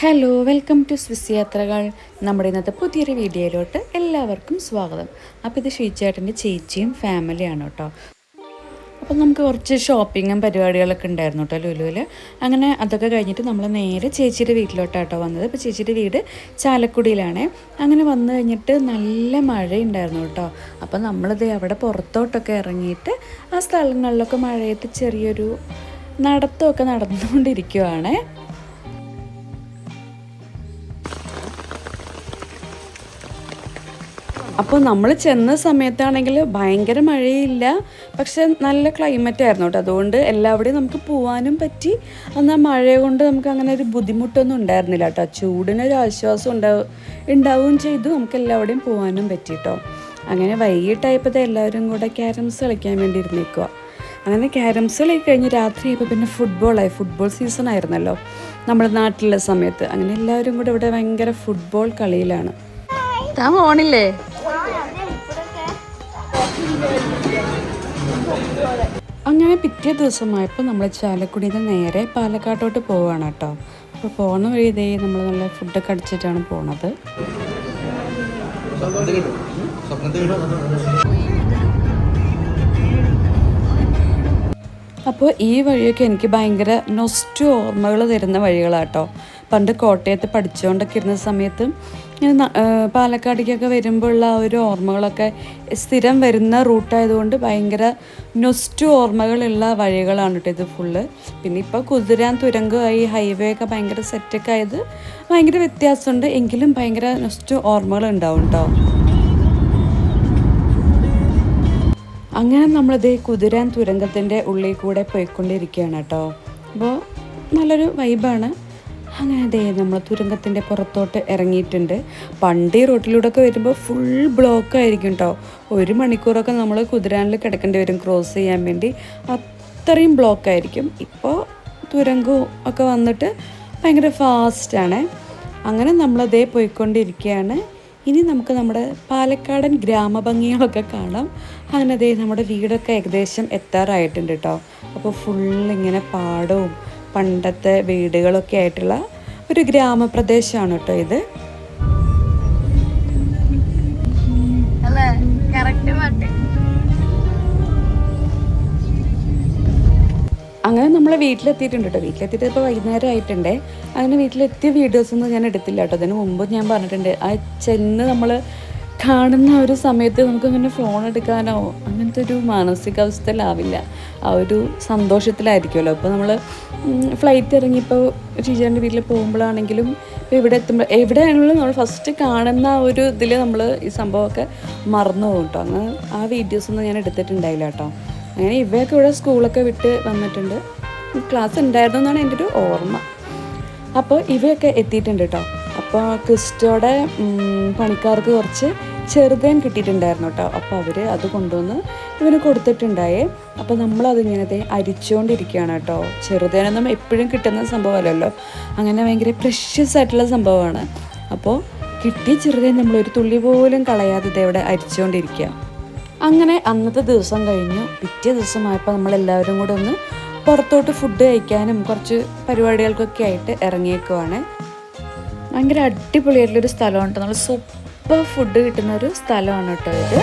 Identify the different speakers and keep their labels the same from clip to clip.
Speaker 1: Hello welcome to Swiss യാത്രകൾ. നമ്മുടെ ഇന്നത്തെ പുതിയൊരു വീഡിയോയിലോട്ട് എല്ലാവർക്കും സ്വാഗതം. അപ്പോൾ ഇത് ഷീച്ചേട്ടൻ്റെ ചേച്ചിയും ഫാമിലിയാണ് കേട്ടോ. അപ്പോൾ നമുക്ക് കുറച്ച് ഷോപ്പിങ്ങും പരിപാടികളൊക്കെ ഉണ്ടായിരുന്നു കേട്ടോ ലുലുവിൽ. അങ്ങനെ അതൊക്കെ കഴിഞ്ഞിട്ട് നമ്മൾ നേരെ ചേച്ചിയുടെ വീട്ടിലോട്ടാട്ടോ വന്നത്. അപ്പോൾ ചേച്ചിയുടെ വീട് ചാലക്കുടിയിലാണ്. അങ്ങനെ വന്നു കഴിഞ്ഞിട്ട് നല്ല മഴയുണ്ടായിരുന്നു കേട്ടോ. അപ്പോൾ നമ്മളിത് അവിടെ പുറത്തോട്ടൊക്കെ ഇറങ്ങിയിട്ട് ആ സ്ഥലങ്ങളിലൊക്കെ മഴയത്ത് ചെറിയൊരു നടത്തമൊക്കെ നടന്നുകൊണ്ടിരിക്കുവാണ്. അപ്പോൾ നമ്മൾ ചെന്ന സമയത്താണെങ്കിൽ ഭയങ്കര മഴയില്ല, പക്ഷെ നല്ല ക്ലൈമറ്റ് ആയിരുന്നു കേട്ടോ. അതുകൊണ്ട് എല്ലാവിടെയും നമുക്ക് പോകാനും പറ്റി. എന്നാൽ മഴ കൊണ്ട് നമുക്ക് അങ്ങനെ ഒരു ബുദ്ധിമുട്ടൊന്നും ഉണ്ടായിരുന്നില്ല കേട്ടോ. ചൂടിനൊരു ആശ്വാസം ഉണ്ടാവുകയും ചെയ്തു. നമുക്ക് എല്ലാവിടെയും പോകാനും പറ്റി കേട്ടോ. അങ്ങനെ വൈകിട്ടായപ്പോൾ എല്ലാവരും കൂടെ ക്യാരംസ് കളിക്കാൻ വേണ്ടി ഇരുന്നേക്കുക. അങ്ങനെ ക്യാരംസ് കളി കഴിഞ്ഞ് രാത്രിയായപ്പോൾ പിന്നെ ഫുട്ബോൾ സീസൺ ആയിരുന്നല്ലോ നമ്മുടെ നാട്ടിലുള്ള സമയത്ത്. അങ്ങനെ എല്ലാവരും കൂടെ ഇവിടെ ഭയങ്കര ഫുട്ബോൾ കളിയിലാണ്. താൻ പോണില്ലേ? അങ്ങനെ പിറ്റേ ദിവസമായപ്പോൾ നമ്മൾ ചാലക്കുടിയിൽ നിന്ന് നേരെ പാലക്കാട്ടോട്ട് പോവുകയാണ് കേട്ടോ. അപ്പോൾ പോകുന്ന വഴി ഇതേ നമ്മൾ നല്ല ഫുഡൊക്കെ അടിച്ചിട്ടാണ് പോണത്. അപ്പോൾ ഈ വഴിയൊക്കെ എനിക്ക് ഭയങ്കര നൊസ്റ്റു ഓർമ്മകൾ തരുന്ന വഴികളാട്ടോ. പണ്ട് കോട്ടയത്ത് പഠിച്ചുകൊണ്ടൊക്കെ ഇരുന്ന സമയത്ത് പാലക്കാടേക്കൊക്കെ വരുമ്പോഴുള്ള ആ ഒരു ഓർമ്മകളൊക്കെ സ്ഥിരം വരുന്ന റൂട്ടായതുകൊണ്ട് ഭയങ്കര നൊസ്റ്റു ഓർമ്മകളുള്ള വഴികളാണ് കേട്ടോ ഇത് ഫുള്ള്. പിന്നെ ഇപ്പോൾ കുതിരാൻ തുരങ്കമായി ഹൈവേ ഒക്കെ ഭയങ്കര സെറ്റൊക്കെ ആയത് ഭയങ്കര വ്യത്യാസമുണ്ട്. എങ്കിലും ഭയങ്കര നൊസ്റ്റു ഓർമ്മകൾ ഉണ്ടാവും കേട്ടോ. അങ്ങനെ നമ്മളിത് കുതിരാൻ തുരങ്കത്തിൻ്റെ ഉള്ളിൽ കൂടെ പോയിക്കൊണ്ടിരിക്കുകയാണ് കേട്ടോ. അപ്പോൾ നല്ലൊരു വൈബാണ്. അങ്ങനെ ദേ നമ്മൾ തുരങ്കത്തിൻ്റെ പുറത്തോട്ട് ഇറങ്ങിയിട്ടുണ്ട്. പണ്ട് ഈ റോട്ടിലൂടെയൊക്കെ വരുമ്പോൾ ഫുൾ ബ്ലോക്ക് ആയിരിക്കും കേട്ടോ. 1 മണിക്കൂറൊക്കെ നമ്മൾ കുതിരാനിൽ കിടക്കേണ്ടി വരും ക്രോസ് ചെയ്യാൻ വേണ്ടി. അത്രയും ബ്ലോക്കായിരിക്കും. ഇപ്പോൾ തുരങ്കവും ഒക്കെ വന്നിട്ട് ഭയങ്കര ഫാസ്റ്റാണ്. അങ്ങനെ നമ്മളതേ പോയിക്കൊണ്ടിരിക്കുകയാണ്. ഇനി നമുക്ക് നമ്മുടെ പാലക്കാടൻ ഗ്രാമഭംഗികളൊക്കെ കാണാം. അങ്ങനെ ദേ നമ്മുടെ വീടൊക്കെ ഏകദേശം എത്താറായിട്ടുണ്ട് കേട്ടോ. അപ്പോൾ ഫുള്ളിങ്ങനെ പാടവും പണ്ടത്തെ വീടുകളൊക്കെ ആയിട്ടുള്ള ഒരു ഗ്രാമപ്രദേശമാണ് കേട്ടോ ഇത്. അങ്ങനെ നമ്മൾ വീട്ടിലെത്തിയിട്ടുണ്ട് കേട്ടോ. വീട്ടിലെത്തിയിട്ട് ഇപ്പോൾ വൈകുന്നേരം ആയിട്ടുണ്ടേ. അങ്ങനെ വീട്ടിലെത്തിയ വീഡിയോസൊന്നും ഞാൻ എടുത്തില്ല കേട്ടോ. അതിന് മുമ്പ് ഞാൻ പറഞ്ഞിട്ടുണ്ട്, ആ ചെന്ന് നമ്മൾ കാണുന്ന ഒരു സമയത്ത് നമുക്കങ്ങനെ ഫോൺ എടുക്കാനോ അങ്ങനത്തെ ഒരു മാനസികാവസ്ഥയിലാവില്ല. ആ ഒരു സന്തോഷത്തിലായിരിക്കുമല്ലോ. അപ്പോൾ നമ്മൾ ഫ്ലൈറ്റ് ഇറങ്ങിയപ്പോൾ ടീച്ചറിൻ്റെ വീട്ടിൽ പോകുമ്പോഴാണെങ്കിലും ഇപ്പോൾ ഇവിടെ എത്തുമ്പോൾ എവിടെയാണെങ്കിലും നമ്മൾ ഫസ്റ്റ് കാണുന്ന ഒരു ഇതിൽ നമ്മൾ ഈ സംഭവമൊക്കെ മറന്നു പോകും കേട്ടോ. അങ്ങനെ ആ വീഡിയോസൊന്നും ഞാൻ എടുത്തിട്ടുണ്ടായില്ല കേട്ടോ. അങ്ങനെ ഇവയൊക്കെ ഇവിടെ സ്കൂളൊക്കെ വിട്ട് വന്നിട്ടുണ്ട്. ക്ലാസ് ഉണ്ടായിരുന്നു എന്നാണ് എൻ്റെ ഒരു ഓർമ്മ. അപ്പോൾ ഇവയൊക്കെ എത്തിയിട്ടുണ്ട് കേട്ടോ. അപ്പോൾ ക്രിസ്റ്റോടെ പണിക്കാർക്ക് കുറച്ച് ചെറുതേൻ കിട്ടിയിട്ടുണ്ടായിരുന്നു കേട്ടോ. അപ്പോൾ അവർ അത് കൊണ്ടുവന്ന് ഇവന് കൊടുത്തിട്ടുണ്ടായേ. അപ്പോൾ നമ്മളതിങ്ങനത്തെ അരിച്ചുകൊണ്ടിരിക്കുകയാണ് കേട്ടോ. ചെറുതേനൊന്നും എപ്പോഴും കിട്ടുന്ന സംഭവമല്ലല്ലോ. അങ്ങനെ ഭയങ്കര പ്രഷ്യസ് ആയിട്ടുള്ള സംഭവമാണ്. അപ്പോൾ കിട്ടിയ ചെറുതേൻ നമ്മളൊരു തുള്ളി പോലും കളയാതെ ഇതവിടെ അരിച്ചുകൊണ്ടിരിക്കുക. അങ്ങനെ അന്നത്തെ ദിവസം കഴിഞ്ഞു. പിറ്റേ ദിവസമായപ്പോൾ നമ്മളെല്ലാവരും കൂടെ ഒന്ന് പുറത്തോട്ട് ഫുഡ് കഴിക്കാനും കുറച്ച് പരിപാടികൾക്കൊക്കെ ആയിട്ട് ഇറങ്ങിയേക്കുവാണ്. ഭയങ്കര അടിപൊളിയായിട്ടുള്ളൊരു സ്ഥലമാണ് കേട്ടോ. നല്ല സൂപ്പർ ഫുഡ് കിട്ടുന്ന ഒരു സ്ഥലമാണ് കേട്ടോ ഇത്.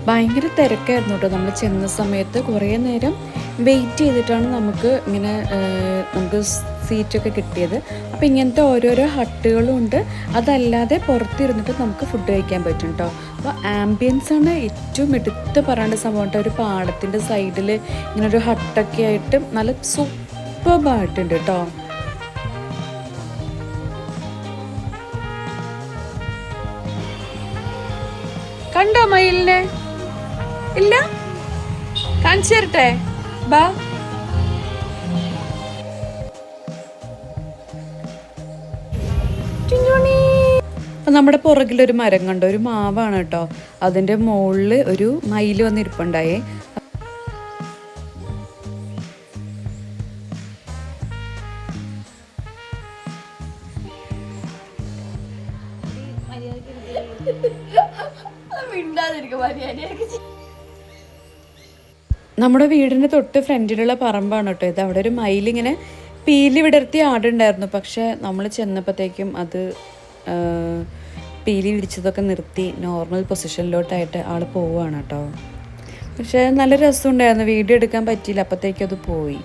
Speaker 1: ഭയങ്കര തിരക്കായിരുന്നു കേട്ടോ. നമ്മൾ ചെന്ന സമയത്ത് കുറേ നേരം വെയിറ്റ് ചെയ്തിട്ടാണ് നമുക്ക് സീറ്റൊക്കെ കിട്ടിയത്. അപ്പോൾ ഇങ്ങനത്തെ ഓരോരോ ഹട്ടുകളും ഉണ്ട്. അതല്ലാതെ പുറത്തിരുന്നിട്ട് നമുക്ക് ഫുഡ് കഴിക്കാൻ പറ്റും കേട്ടോ. അപ്പോൾ ആംബിയൻസാണ് ഏറ്റവും എടുത്ത് പറയേണ്ട സംഭവം കേട്ടോ. ഒരു പാടത്തിൻ്റെ സൈഡിൽ ഇങ്ങനൊരു ഹട്ടൊക്കെ ആയിട്ട് നല്ല സൂപ്പർബായിട്ടുണ്ട് കേട്ടോ. കണ്ടോ മയിലിനെ? ഇല്ല, കാണിച്ചു തരട്ടെ, ബാ. അപ്പം നമ്മുടെ പുറകിലൊരു മരം കണ്ടോ, ഒരു മാവാണ് കേട്ടോ. അതിൻ്റെ മുകളിൽ ഒരു മയിൽ വന്നിരിപ്പുണ്ടായേ. മിണ്ട നമ്മുടെ വീടിൻ്റെ തൊട്ട് ഫ്രണ്ടിലുള്ള പറമ്പാണ് കേട്ടോ ഇത്. അവിടെ ഒരു മയിലിങ്ങനെ പീലി വിടർത്തി ആടുണ്ടായിരുന്നു. പക്ഷെ നമ്മൾ ചെന്നപ്പോഴത്തേക്കും അത് പീലി വിരിച്ചതൊക്കെ നിർത്തി നോർമൽ പൊസിഷനിലോട്ടായിട്ട് ആൾ പോവുകയാണ് കേട്ടോ. പക്ഷേ നല്ല രസമുണ്ടായിരുന്നു, വീഡിയോ എടുക്കാൻ പറ്റിയില്ല, അപ്പോഴത്തേക്കും അത് പോയി.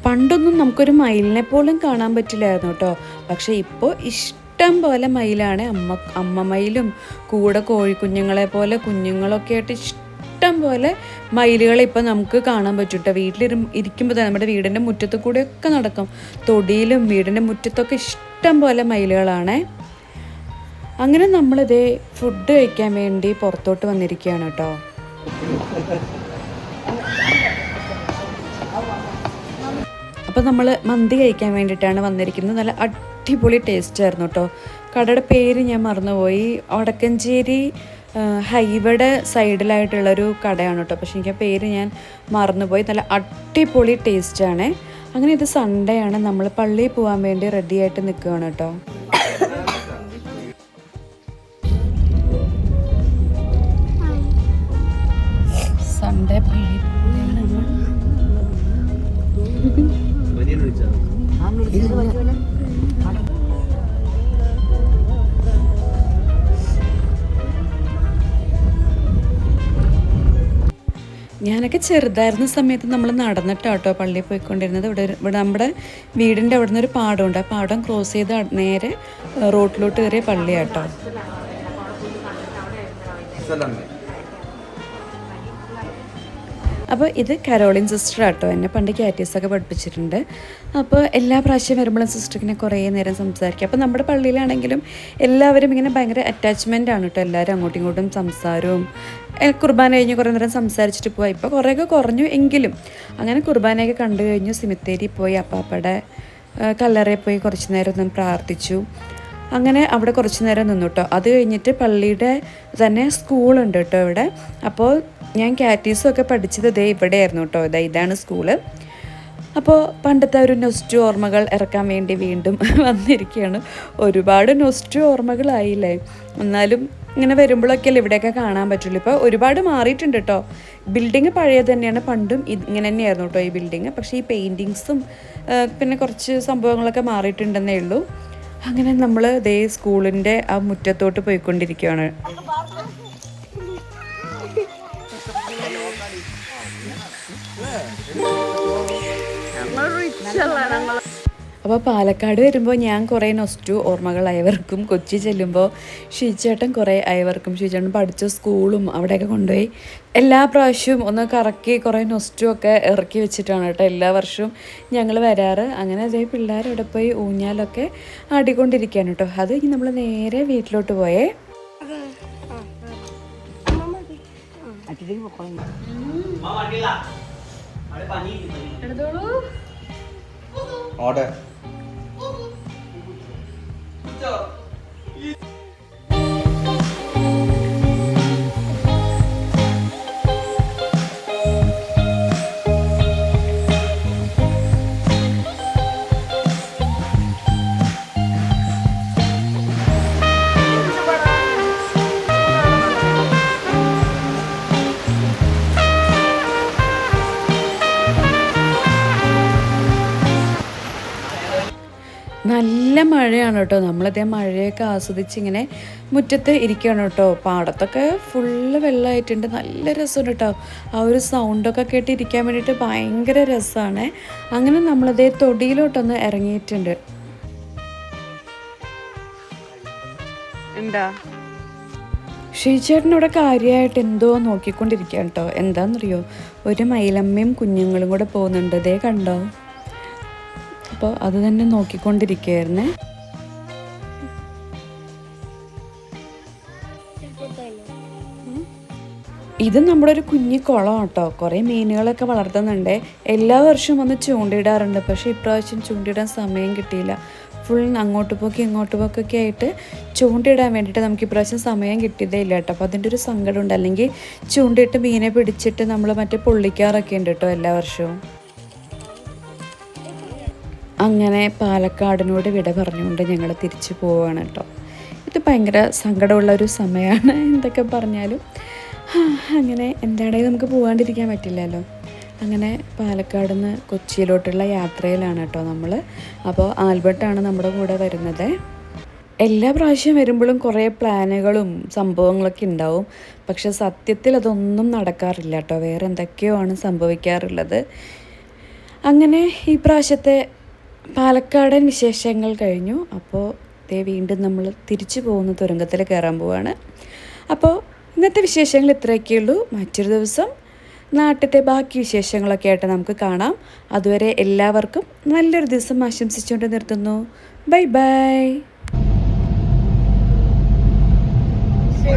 Speaker 1: പണ്ടൊന്നും നമുക്കൊരു മയിലിനെ പോലും കാണാൻ പറ്റില്ലായിരുന്നു കേട്ടോ. പക്ഷേ ഇപ്പോൾ ഇഷ്ടം പോലെ മയിലാണ്. അമ്മ മയിലും കൂടെ കോഴിക്കുഞ്ഞുങ്ങളെ പോലെ കുഞ്ഞുങ്ങളൊക്കെ ആയിട്ട് ഇഷ്ടം പോലെ മയിലുകളെ ഇപ്പോൾ നമുക്ക് കാണാൻ പറ്റും കേട്ടോ. ഇരിക്കുമ്പോൾ തന്നെ നമ്മുടെ വീടിൻ്റെ മുറ്റത്ത് കൂടെയൊക്കെ നടക്കും. തൊടിയിലും വീടിൻ്റെ മുറ്റത്തൊക്കെ ഇഷ്ടം പോലെ മയിലുകളാണ്. അങ്ങനെ നമ്മളിതേ ഫുഡ് കഴിക്കാൻ വേണ്ടി പുറത്തോട്ട് വന്നിരിക്കുകയാണ് കേട്ടോ. അപ്പോൾ നമ്മൾ മന്തി കഴിക്കാൻ വേണ്ടിയിട്ടാണ് വന്നിരിക്കുന്നത്. നല്ല അടിപൊളി ടേസ്റ്റ് ആയിരുന്നു കേട്ടോ. കടയുടെ പേര് ഞാൻ മറന്നുപോയി. വടക്കഞ്ചേരി ഹൈവേയുടെ സൈഡിലായിട്ടുള്ളൊരു കടയാണ് കേട്ടോ. പക്ഷേ എനിക്ക് ആ പേര് ഞാൻ മറന്നുപോയി. നല്ല അടിപൊളി ടേസ്റ്റാണ്. അങ്ങനെ ഇത് സൺഡേ ആണ്, നമ്മൾ പള്ളിയിൽ പോകാൻ വേണ്ടി റെഡി ആയിട്ട് നിൽക്കുകയാണ് കേട്ടോ. സൺഡേ പള്ളി ഞാനൊക്കെ ചെറുതായിരുന്ന സമയത്ത് നമ്മൾ നടന്നിട്ടാട്ടോ പള്ളിയിൽ പോയിക്കൊണ്ടിരുന്നത്. ഇവിടെ നമ്മുടെ വീടിൻ്റെ അവിടെ നിന്നൊരു പാടമുണ്ട്. ആ പാടം ക്രോസ് ചെയ്ത് നേരെ റോഡിലോട്ട് കയറിയ പള്ളിയാട്ടോ. അപ്പോൾ ഇത് കരോളിൻ സിസ്റ്റർ ആട്ടോ. എന്നെ പണ്ട് കാറ്റീസൊക്കെ പഠിപ്പിച്ചിട്ടുണ്ട്. അപ്പോൾ എല്ലാ പ്രാവശ്യം വരുമ്പോഴും സിസ്റ്ററിനെ കുറേ നേരം സംസാരിക്കും. അപ്പോൾ നമ്മുടെ പള്ളിയിലാണെങ്കിലും എല്ലാവരും ഇങ്ങനെ ഭയങ്കര അറ്റാച്ച്മെൻ്റ് ആണ് കേട്ടോ. എല്ലാവരും അങ്ങോട്ടും ഇങ്ങോട്ടും സംസാരവും കുർബാന കഴിഞ്ഞ് കുറേ നേരം സംസാരിച്ചിട്ട് പോവാം. ഇപ്പോൾ കുറേയൊക്കെ കുറഞ്ഞു എങ്കിലും അങ്ങനെ കുർബാനയൊക്കെ കണ്ടു കഴിഞ്ഞു. സിമിത്തേരി പോയി അപ്പാപ്പയുടെ കല്ലറയിൽ പോയി കുറച്ച് നേരം ഒന്ന് പ്രാർത്ഥിച്ചു. അങ്ങനെ അവിടെ കുറച്ച് നേരം നിന്നു കേട്ടോ. അത് കഴിഞ്ഞിട്ട് പള്ളിയുടെ തന്നെ സ്കൂളുണ്ട് കേട്ടോ ഇവിടെ. അപ്പോൾ ഞാൻ കാറ്റീസൊക്കെ പഠിച്ചത് ഇതേ ഇവിടെയായിരുന്നു കേട്ടോ. ഇതാണ് സ്കൂള്. അപ്പോൾ പണ്ടത്തെ ഒരു നൊസ്റ്റു ഓർമ്മകൾ ഇറക്കാൻ വേണ്ടി വീണ്ടും വന്നിരിക്കുകയാണ്. ഒരുപാട് നൊസ്റ്റു ഓർമ്മകളായില്ലേ. എന്നാലും ഇങ്ങനെ വരുമ്പോഴൊക്കെയല്ലേ ഇവിടെയൊക്കെ കാണാൻ പറ്റുള്ളൂ. ഇപ്പോൾ ഒരുപാട് മാറിയിട്ടുണ്ട് കേട്ടോ. ബിൽഡിങ് പഴയത് തന്നെയാണ്. പണ്ടും ഇങ്ങനെ തന്നെയായിരുന്നു കേട്ടോ ഈ ബിൽഡിങ്. പക്ഷേ ഈ പെയിൻറ്റിങ്സും പിന്നെ കുറച്ച് സംഭവങ്ങളൊക്കെ മാറിയിട്ടുണ്ടെന്നേ ഉള്ളൂ. അങ്ങനെ നമ്മൾ ദേ സ്കൂളിൻ്റെ ആ മുറ്റത്തോട്ട് പോയിക്കൊണ്ടിരിക്കുകയാണ്. അപ്പോൾ പാലക്കാട് വരുമ്പോൾ ഞാൻ കുറേ നൊസ്റ്റു ഓർമ്മകൾ അയവർക്കും. കൊച്ചി ചെല്ലുമ്പോൾ ഷീച്ചേട്ടൻ കുറേ അയവർക്കും. ഷീച്ചേട്ടൻ പഠിച്ച സ്കൂളും അവിടെയൊക്കെ കൊണ്ടുപോയി എല്ലാ പ്രാവശ്യവും ഒന്ന് കറക്കി കുറേ നൊസ്റ്റു ഒക്കെ ഇറക്കി വെച്ചിട്ടാണ് കേട്ടോ എല്ലാ വർഷവും ഞങ്ങൾ വരാറ്. അങ്ങനെ അതേ പിള്ളേർ അവിടെ പോയി ഊഞ്ഞാലൊക്കെ ആടിക്കൊണ്ടിരിക്കുകയാണ് കേട്ടോ. അത് കഴിഞ്ഞ് നമ്മൾ നേരെ വീട്ടിലോട്ട് പോയേ.
Speaker 2: ഓർഡർ
Speaker 1: നല്ല മഴയാണ് കേട്ടോ. നമ്മളതേ മഴയൊക്കെ ആസ്വദിച്ച് ഇങ്ങനെ മുറ്റത്ത് ഇരിക്കുകയാണ് കേട്ടോ. പാടത്തൊക്കെ ഫുള്ള് വെള്ളമായിട്ടുണ്ട്. നല്ല രസമുണ്ട് കേട്ടോ. ആ ഒരു സൗണ്ടൊക്കെ കേട്ട് ഇരിക്കാൻ വേണ്ടിയിട്ട് ഭയങ്കര രസമാണ്. അങ്ങനെ നമ്മളതേ തൊടിയിലോട്ടൊന്ന് ഇറങ്ങിയിട്ടുണ്ട്. എന്താ ഷീച്ചേട്ടനോടെ കാര്യമായിട്ട് എന്തോ നോക്കിക്കൊണ്ടിരിക്കുകയാണ് കേട്ടോ. എന്താണെന്നറിയോ, ഒരു മയിലമ്മയും കുഞ്ഞുങ്ങളും കൂടെ പോകുന്നുണ്ട്. ഇതേ കണ്ടോ. അപ്പോൾ അത് തന്നെ നോക്കിക്കൊണ്ടിരിക്കുകയായിരുന്നേ. ഇത് നമ്മുടെ ഒരു കുഞ്ഞി കുളം കേട്ടോ. കുറേ മീനുകളൊക്കെ വളർത്തുന്നുണ്ട്. എല്ലാ വർഷവും വന്ന് ചൂണ്ടയിടാറുണ്ട്. പക്ഷേ ഇപ്രാവശ്യം ചൂണ്ടയിടാൻ സമയം കിട്ടിയില്ല. ഫുൾ അങ്ങോട്ട് പോക്കി ഇങ്ങോട്ട് പോക്കൊക്കെ ആയിട്ട് ചൂണ്ടയിടാൻ വേണ്ടിയിട്ട് നമുക്ക് ഇപ്രാവശ്യം സമയം കിട്ടിയതേ ഇല്ല കേട്ടോ. അപ്പോൾ അതിൻ്റെ ഒരു സങ്കടമുണ്ട്. അല്ലെങ്കിൽ ചൂണ്ടയിട്ട് മീനെ പിടിച്ചിട്ട് നമ്മൾ മറ്റേ പൊള്ളിക്കാറൊക്കെ ഉണ്ട് കേട്ടോ എല്ലാ വർഷവും. അങ്ങനെ പാലക്കാടിനോട് വിട പറഞ്ഞുകൊണ്ട് ഞങ്ങൾ തിരിച്ചു പോവുകയാണ് കേട്ടോ. ഇത് ഭയങ്കര സങ്കടമുള്ള ഒരു സമയമാണ് എന്തൊക്കെ പറഞ്ഞാലും. അങ്ങനെ എന്താണെങ്കിൽ നമുക്ക് പോകാണ്ടിരിക്കാൻ പറ്റില്ലല്ലോ. അങ്ങനെ പാലക്കാട് നിന്ന് കൊച്ചിയിലോട്ടുള്ള യാത്രയിലാണ് കേട്ടോ നമ്മൾ. അപ്പോൾ ആൽബർട്ടാണ് നമ്മുടെ കൂടെ വരുന്നത്. എല്ലാ പ്രാവശ്യം വരുമ്പോഴും കുറേ പ്ലാനുകളും സംഭവങ്ങളൊക്കെ ഉണ്ടാവും. പക്ഷെ സത്യത്തിൽ അതൊന്നും നടക്കാറില്ല കേട്ടോ. വേറെ എന്തൊക്കെയോ ആണ് സംഭവിക്കാറുള്ളത്. അങ്ങനെ ഈ പ്രാവശ്യത്തെ പാലക്കാടൻ വിശേഷങ്ങൾ കഴിഞ്ഞു. അപ്പോൾ വീണ്ടും നമ്മൾ തിരിച്ചു പോകുന്ന തുരങ്കത്തിൽ കയറാൻ പോവാണ്. അപ്പോൾ ഇന്നത്തെ വിശേഷങ്ങൾ ഇത്രയൊക്കെയുള്ളൂ. മറ്റൊരു ദിവസം നാട്ടിലത്തെ ബാക്കി വിശേഷങ്ങളൊക്കെ ആയിട്ട് നമുക്ക് കാണാം. അതുവരെ എല്ലാവർക്കും നല്ലൊരു ദിവസം ആശംസിച്ചുകൊണ്ട് നിർത്തുന്നു. Bye bye.